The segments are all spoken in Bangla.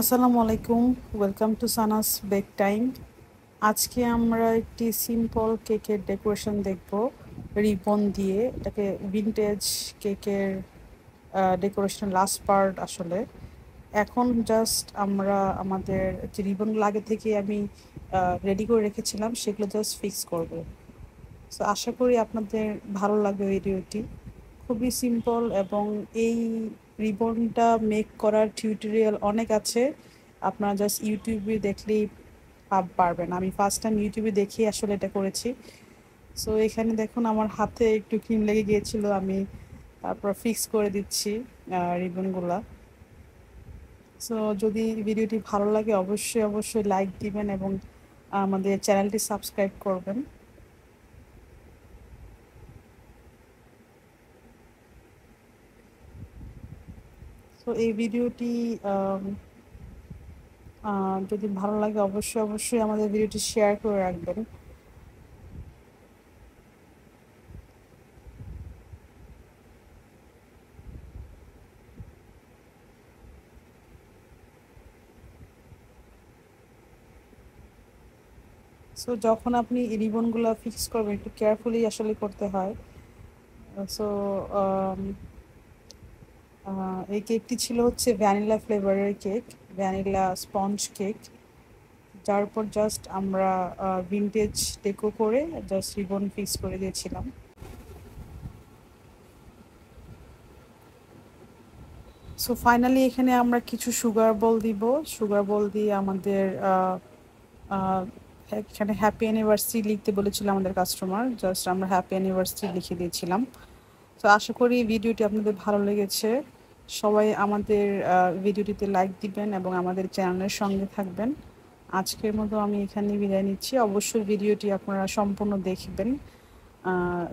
আসসালামু আলাইকুম, welcome to Sana's bake time. আজকে আমরা একটি সিম্পল কেকের ডেকোরেশন দেখব রিবন দিয়ে। এটাকে ভিনটেজ কেকের ডেকোরেশন লাস্ট পার্ট আসলে। এখন জাস্ট আমরা আমাদের যে রিবনগুলো আগে থেকে আমি রেডি করে রেখেছিলাম সেগুলো জাস্ট ফিক্স করব। সো আশা করি আপনাদের ভালো লাগবে ভিডিওটি। খুবই সিম্পল এবং এই রিবনটা মেক করার টিউটোরিয়াল অনেক আছে। আপনারা জাস্ট ইউটিউবে দেখলেই পারবেন। আমি ফার্স্ট টাইম ইউটিউবে দেখেই আসলে এটা করেছি। সো এখানে দেখুন আমার হাতে একটু ক্রিম লেগে গিয়েছিল, আমি তারপর ফিক্স করে দিচ্ছি রিবনগুলা। সো যদি ভিডিওটি ভালো লাগে অবশ্যই অবশ্যই লাইক দিবেন এবং আমাদের চ্যানেলটি সাবস্ক্রাইব করবেন। তো এই ভিডিওটি যদি ভালো লাগে অবশ্যই অবশ্যই আমাদের ভিডিওটি শেয়ার করে রাখবেন। সো যখন আপনি এই রিবনগুলো ফিক্স করবেন একটু কেয়ারফুলি আসলে করতে হয়। সো এই কেকটি ছিল হচ্ছে ভ্যানিলা ফ্লেভারের কেক, ভ্যানিলা স্পঞ্জ কেক, যার উপর জাস্ট আমরা ভিনটেজ ডেকো করে জাস্ট রিবন ফিক্স করে দিয়েছিলাম। সো ফাইনালি এখানে আমরা কিছু সুগার বল দিব। সুগার বল দিয়ে আমাদের আহ, এখানে হ্যাপি অ্যানিভার্সারি লিখতে বলেছিল আমাদের কাস্টমার, জাস্ট আমরা হ্যাপি অ্যানিভার্সারি লিখে দিয়েছিলাম। তো আশা করি ভিডিওটি আপনাদের ভালো লেগেছে। সবাই আমাদের ভিডিওটিতে লাইক দিবেন এবং আমাদের চ্যানেলের সঙ্গে থাকবেন। আজকের মতো আমি এখানে বিদায় নিচ্ছি। অবশ্যই ভিডিওটি আপনারা সম্পূর্ণ দেখবেন।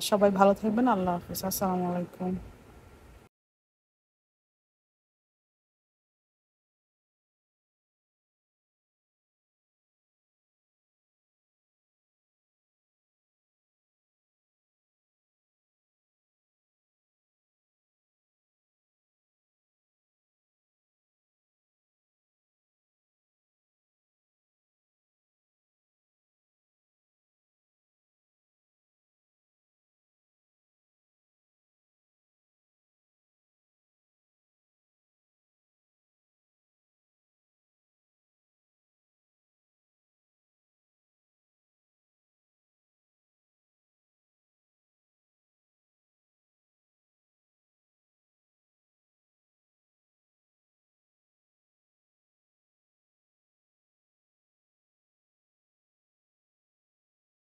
সবাই ভালো থাকবেন। আল্লাহ হাফিজ। আসসালামু আলাইকুম।